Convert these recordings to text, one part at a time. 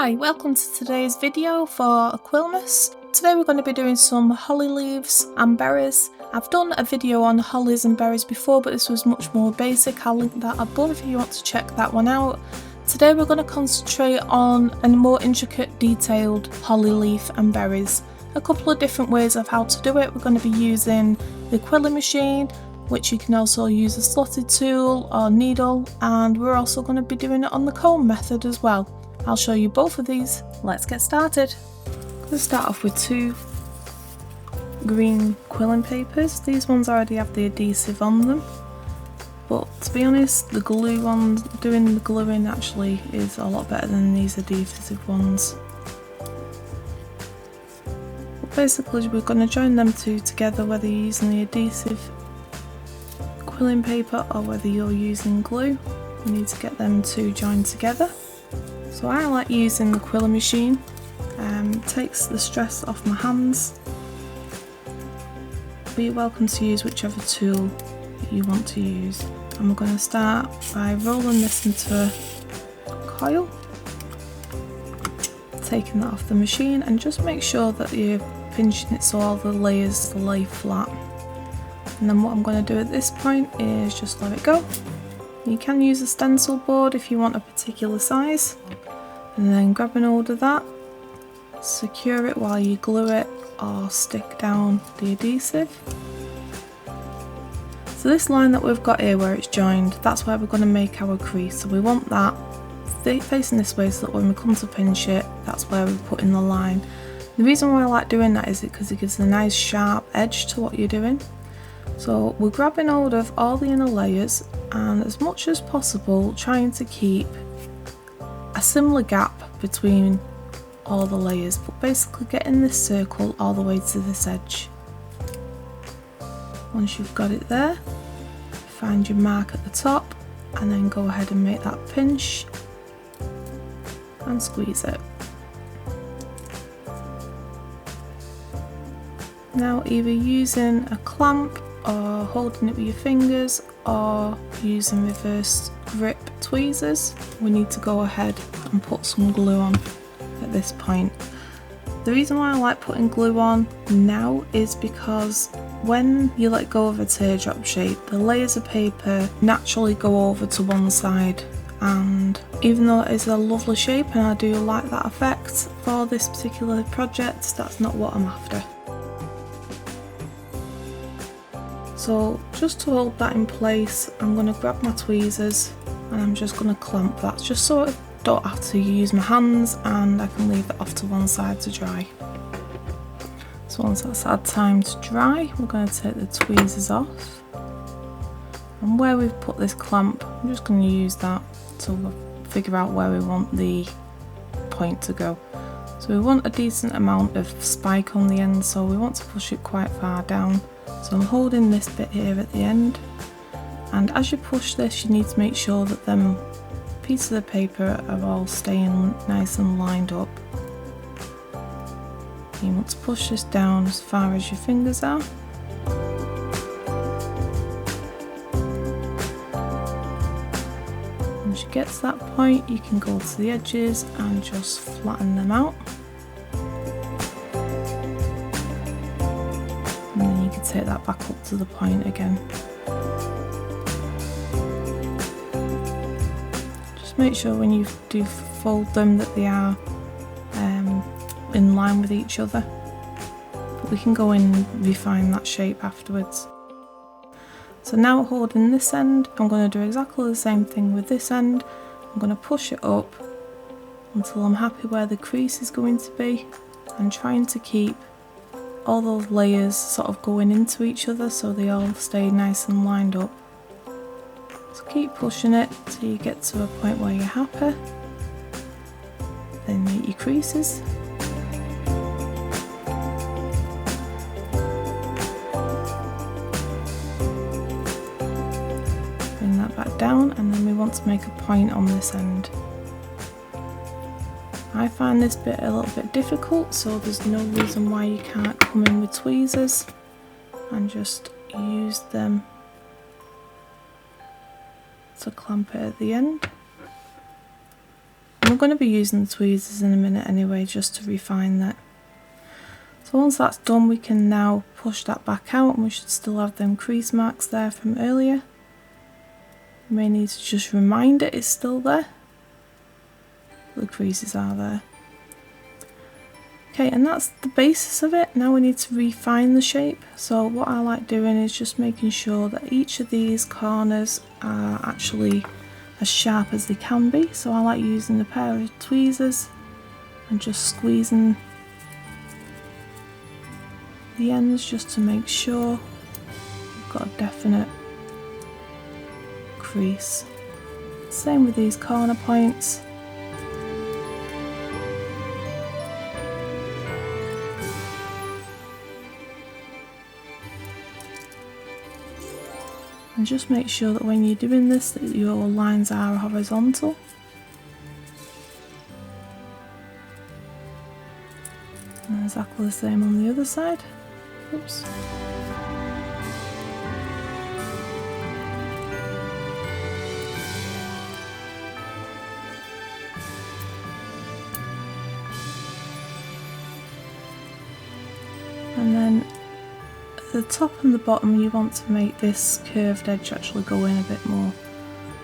Hi, welcome to today's video for Quillmas. Today we're going to be doing some holly leaves and berries. I've done a video on hollies and berries before, but this was much more basic. I'll link that above if you want to check that one out. Today we're going to concentrate on a more intricate, detailed holly leaf and berries. A couple of different ways of how to do it. We're going to be using the quilling machine, which you can also use a slotted tool or needle, and we're also going to be doing it on the comb method as well. I'll show you both of these. Let's get started. I'm going to start off with two green quilling papers. These ones already have the adhesive on them, but to be honest, the glue ones, doing the gluing actually is a lot better than these adhesive ones. But basically we're going to join them two together, whether you're using the adhesive quilling paper or whether you're using glue. You need to get them two joined together. So I like using the quilling machine. It takes the stress off my hands, but you're welcome to use whichever tool that you want to use. And we're going to start by rolling this into a coil, taking that off the machine, and just make sure that you're pinching it so all the layers lay flat. And then what I'm going to do at this point is just let it go. You can use a stencil board if you want a particular size, and then grabbing hold of that, secure it while you glue it or stick down the adhesive. So this line that we've got here where it's joined, that's where we're going to make our crease. So we want that facing this way so that when we come to pinch it, that's where we put in the line. The reason why I like doing that is because it gives a nice sharp edge to what you're doing. So we're grabbing hold of all the inner layers and as much as possible trying to keep a similar gap between all the layers, but basically getting this circle all the way to this edge. Once you've got it there, find your mark at the top and then go ahead and make that pinch and squeeze it. Now either using a clamp or holding it with your fingers or using reverse grip tweezers, we need to go ahead and put some glue on at this point. The reason why I like putting glue on now is because when you let go of a teardrop shape, the layers of paper naturally go over to one side, and even though it is a lovely shape and I do like that effect, for this particular project that's not what I'm after. So just to hold that in place, I'm going to grab my tweezers and I'm just going to clamp that, just so I don't have to use my hands and I can leave it off to one side to dry. So once that's had time to dry, we're going to take the tweezers off, and where we've put this clamp, I'm just going to use that to figure out where we want the point to go. So we want a decent amount of spike on the end, so we want to push it quite far down. So I'm holding this bit here at the end, and as you push this you need to make sure that them pieces of paper are all staying nice and lined up. You want to push this down as far as your fingers are. Once you get to that point, you can go to the edges and just flatten them out. And then you can take that back up to the point again. Just make sure when you do fold them that they are in line with each other. But we can go in and refine that shape afterwards. So now holding this end, I'm going to do exactly the same thing with this end. I'm going to push it up until I'm happy where the crease is going to be, and trying to keep all those layers sort of going into each other so they all stay nice and lined up. So keep pushing it till you get to a point where you're happy. Then make your creases. Bring that back down, and then we want to make a point on this end. I find this bit a little bit difficult, so there's no reason why you can't come in with tweezers and just use them to clamp it at the end. we're going to be using the tweezers in a minute anyway, just to refine that. So once that's done, we can now push that back out, and we should still have them crease marks there from earlier. You may need to just remind it it's still there. The creases are there. Okay, and that's the basis of it. Now we need to refine the shape. So what I like doing is just making sure that each of these corners are actually as sharp as they can be. So I like using a pair of tweezers and just squeezing the ends just to make sure we've got a definite crease. Same with these corner points. And just make sure that when you're doing this that your lines are horizontal. And exactly the same on the other side. Oops. And then the top and the bottom, you want to make this curved edge actually go in a bit more.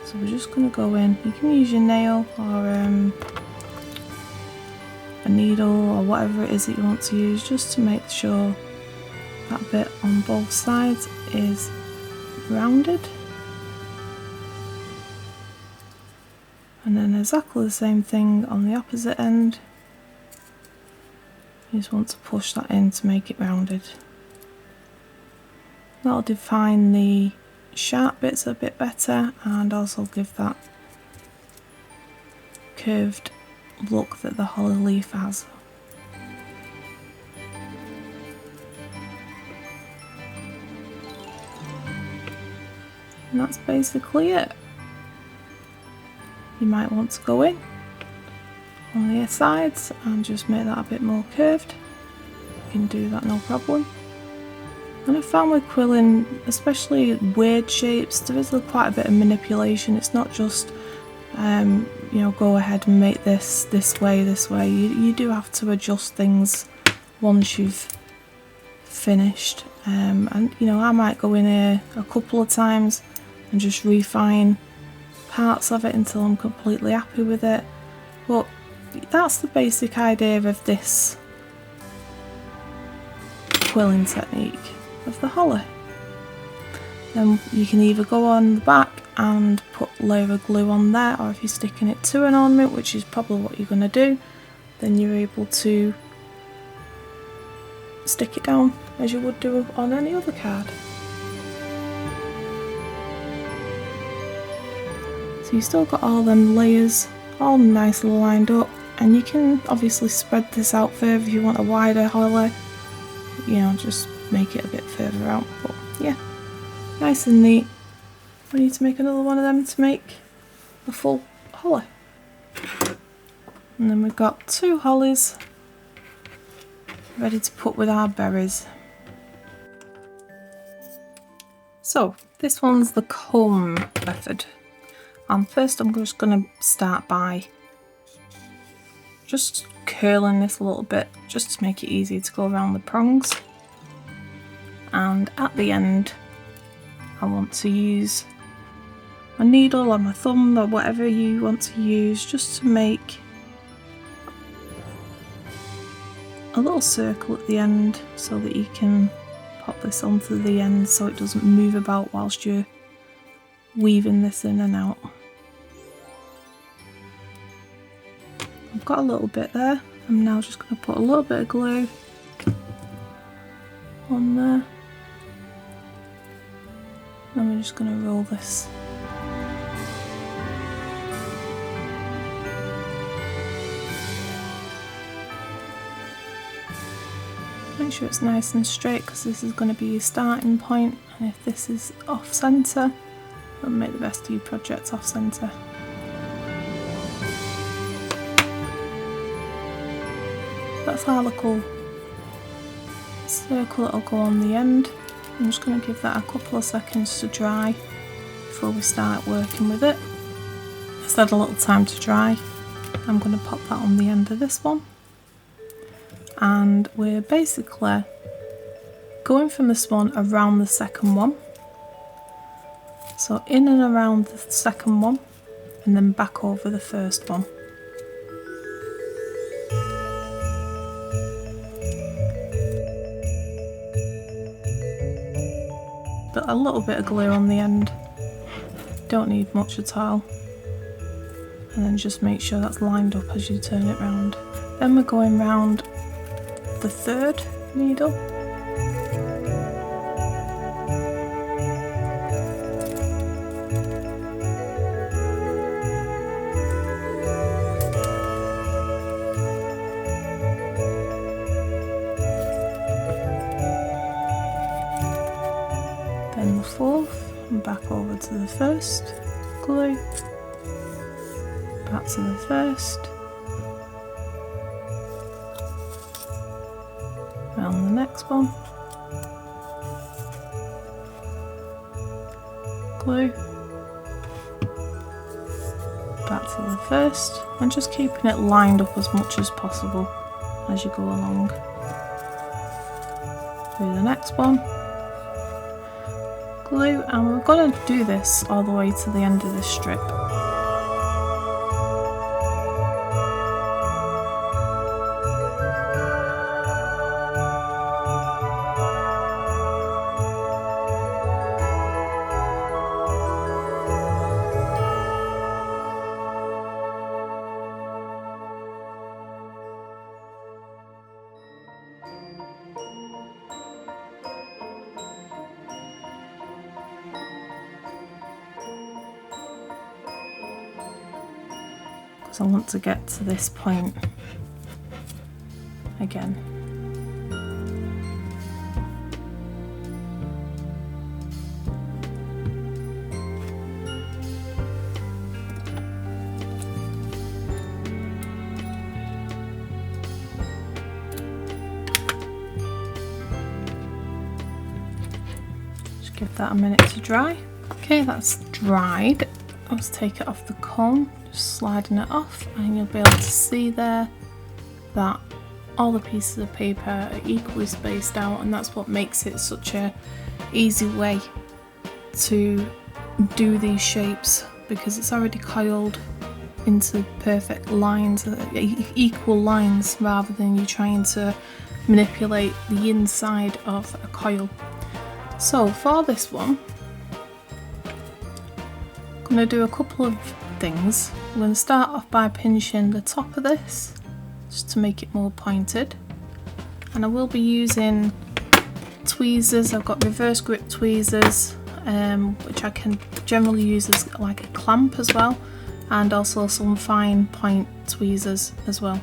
So we're just going to go in. You can use your nail or a needle or whatever it is that you want to use, just to make sure that bit on both sides is rounded. And then exactly the same thing on the opposite end. You just want to push that in to make it rounded. That'll define the sharp bits a bit better and also give that curved look that the holly leaf has. And that's basically it. You might want to go in on the sides and just make that a bit more curved. You can do that, no problem. And I found with quilling, especially weird shapes, there is quite a bit of manipulation. It's not just you know, go ahead and make this way. You do have to adjust things once you've finished. And you know, I might go in here a couple of times and just refine parts of it until I'm completely happy with it. But that's the basic idea of this quilling technique of the holly. Then you can either go on the back and put a layer of glue on there, or if you're sticking it to an ornament, which is probably what you're going to do, then you're able to stick it down as you would do on any other card. So you still got all them layers all nicely lined up, and you can obviously spread this out further if you want a wider holly, you know, just make it a bit further out. But yeah, nice and neat. We need to make another one of them to make a full holly. And then we've got 2 hollies ready to put with our berries. So this one's the comb method. And first I'm just going to start by just curling this a little bit, just to make it easier to go around the prongs. And at the end I want to use a needle or my thumb or whatever you want to use, just to make a little circle at the end so that you can pop this onto the end so it doesn't move about whilst you're weaving this in and out. I've got a little bit there. I'm now just going to put a little bit of glue on there. And we're just going to roll this. Make sure it's nice and straight, because this is going to be your starting point, and if this is off centre, then make the best of your project off centre. That's our little circle that'll go on the end. I'm just going to give that a couple of seconds to dry before we start working with it. Just had a little time to dry. I'm going to pop that on the end of this one, and we're basically going from this one around the second one, so in and around the second one and then back over the first one. But a little bit of glue on the end, don't need much at all, and then just make sure that's lined up as you turn it round. Then we're going round the third needle, then the fourth, and back over to the first, glue, back to the first, round the next one, glue, back to the first, and just keeping it lined up as much as possible as you go along. Through the next one, glue, and we're going to do this all the way to the end of this strip. So I want to get to this point again. Just give that a minute to dry. Okay, that's dried. Let's take it off the comb. Just sliding it off, and you'll be able to see there that all the pieces of paper are equally spaced out, and that's what makes it such a easy way to do these shapes, because it's already coiled into perfect lines, equal lines, rather than you trying to manipulate the inside of a coil. So for this one, I'm going to do a couple of things. I'm going to start off by pinching the top of this just to make it more pointed, and I will be using tweezers. I've got reverse grip tweezers, which I can generally use as like a clamp as well, and also some fine point tweezers as well.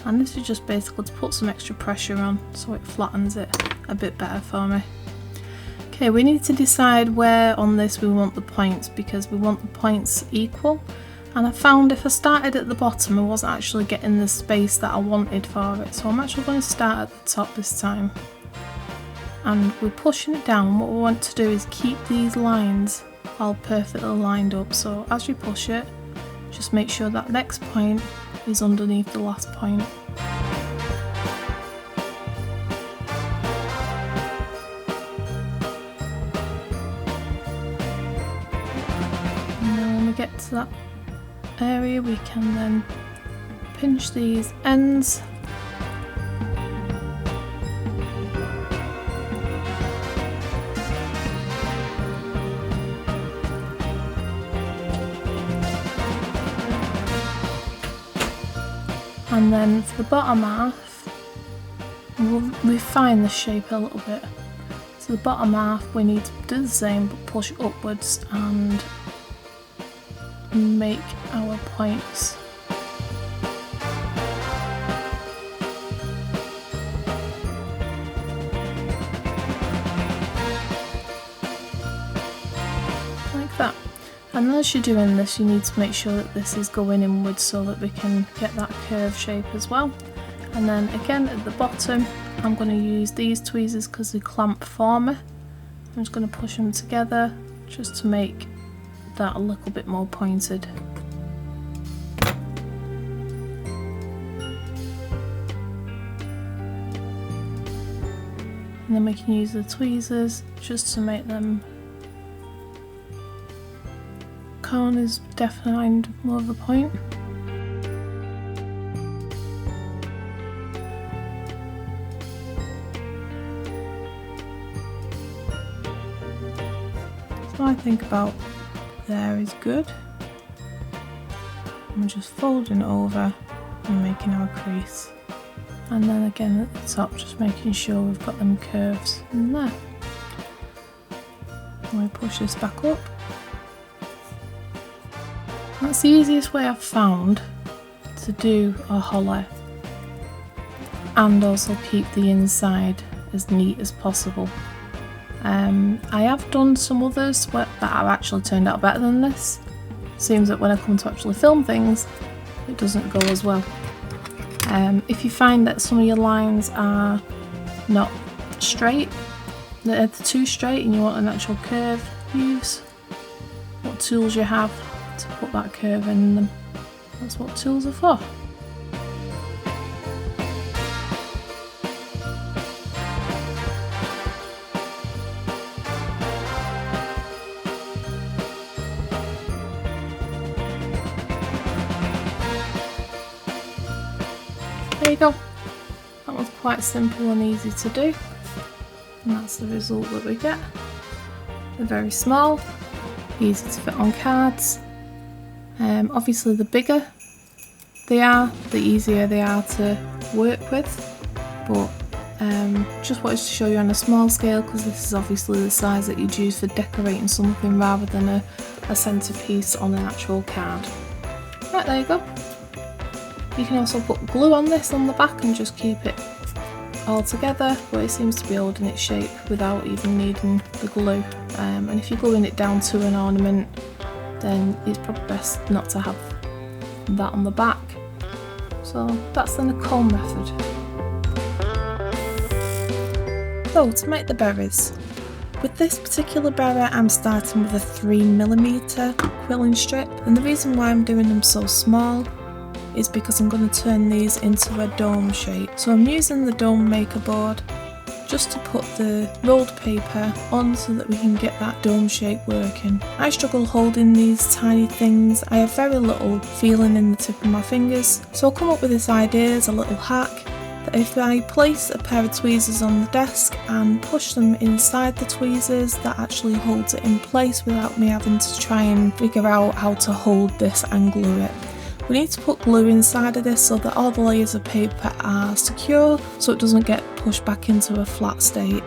And this is just basically to put some extra pressure on so it flattens it a bit better for me. Okay, we need to decide where on this we want the points, because we want the points equal, and I found if I started at the bottom I wasn't actually getting the space that I wanted for it, so I'm actually going to start at the top this time. And we're pushing it down. What we want to do is keep these lines all perfectly lined up, so as you push it, just make sure that next point is underneath the last point. Get to that area, we can then pinch these ends and then for the bottom half we'll refine the shape a little bit. So the bottom half we need to do the same but push upwards and make our points. Like that. And as you're doing this, you need to make sure that this is going inwards so that we can get that curve shape as well. And then again at the bottom, I'm going to use these tweezers because they clamp for me. I'm just going to push them together just to make that a little bit more pointed. And then we can use the tweezers just to make them corners defined more of a point. So I think about there is good. And we're just folding over and making our crease. And then again at the top, just making sure we've got them curves in there. And we push this back up. That's the easiest way I've found to do a hollow and also keep the inside as neat as possible. I have done some others that have actually turned out better than this. Seems that when I come to actually film things, it doesn't go as well. If you find that some of your lines are not straight, they're too straight and you want an actual curve, use what tools you have to put that curve in them. That's what tools are for. There you go. That was quite simple and easy to do, and that's the result that we get. They're very small, easy to fit on cards. Obviously the bigger they are, the easier they are to work with, but just wanted to show you on a small scale because this is obviously the size that you'd use for decorating something rather than a centerpiece on an actual card. Right, there you go. You can also put glue on this on the back and just keep it all together, but it seems to be holding its shape without even needing the glue. And if you're gluing it down to an ornament, then it's probably best not to have that on the back. So that's the Nicole method. So to make the berries, with this particular berry I'm starting with a 3mm quilling strip, and the reason why I'm doing them so small is because I'm going to turn these into a dome shape. So I'm using the dome maker board just to put the rolled paper on so that we can get that dome shape working. I struggle holding these tiny things. I have very little feeling in the tip of my fingers, so I'll come up with this idea as a little hack that if I place a pair of tweezers on the desk and push them inside the tweezers, that actually holds it in place without me having to try and figure out how to hold this and glue it. We need to put glue inside of this so that all the layers of paper are secure so it doesn't get pushed back into a flat state.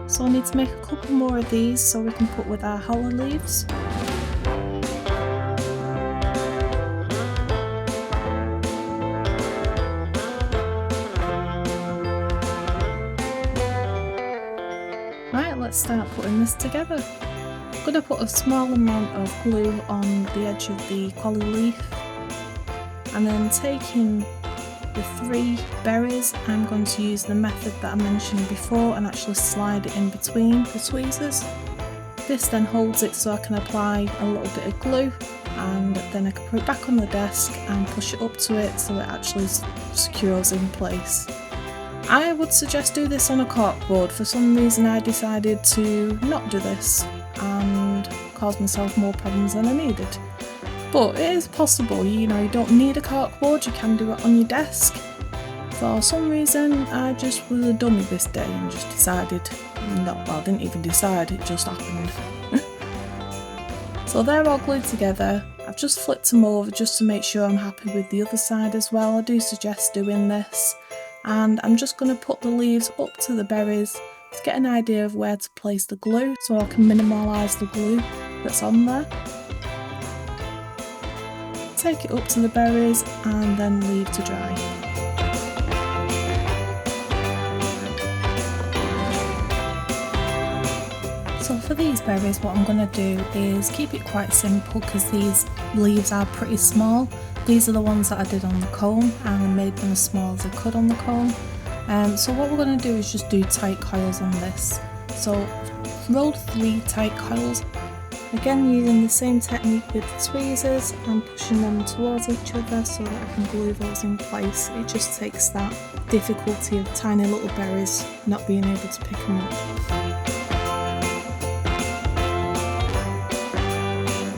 So I need to make a couple more of these so we can put with our hollow leaves. Right, let's start putting this together. I'm going to put a small amount of glue on the edge of the holly leaf. And then taking the 3 berries, I'm going to use the method that I mentioned before and actually slide it in between the tweezers. This then holds it so I can apply a little bit of glue, and then I can put it back on the desk and push it up to it so it actually secures in place. I would suggest do this on a corkboard. For some reason I decided to not do this and caused myself more problems than I needed. But it is possible, you know, you don't need a corkboard, you can do it on your desk. For some reason I just was a dummy this day and just decided, I didn't even decide, it just happened. So they're all glued together. I've just flipped them over just to make sure I'm happy with the other side as well. I do suggest doing this. And I'm just going to put the leaves up to the berries to get an idea of where to place the glue so I can minimalise the glue that's on there. Take it up to the berries and then leave to dry. So for these berries, what I'm going to do is keep it quite simple because these leaves are pretty small. These are the ones that I did on the cone and I made them as small as I could on the cone. So what we're going to do is just do tight coils on this. So rolled 3 tight coils Again, using the same technique with the tweezers and pushing them towards each other so that I can glue those in place. It just takes that difficulty of tiny little berries not being able to pick them up.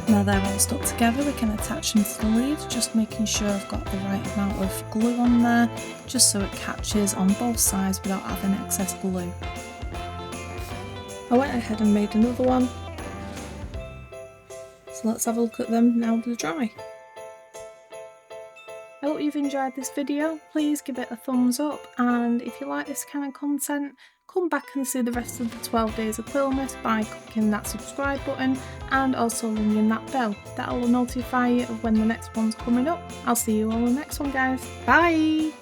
Now they're all stuck together, we can attach them to the leaves, just making sure I've got the right amount of glue on there, just so it catches on both sides without having excess glue. I went ahead and made another one, so let's have a look at them now they're dry. I hope you've enjoyed this video. Please give it a thumbs up, and if you like this kind of content, come back and see the rest of the 12 Days of Quillmas by clicking that subscribe button and also ringing that bell. That'll notify you of when the next one's coming up. I'll see you all in the next one, guys. Bye!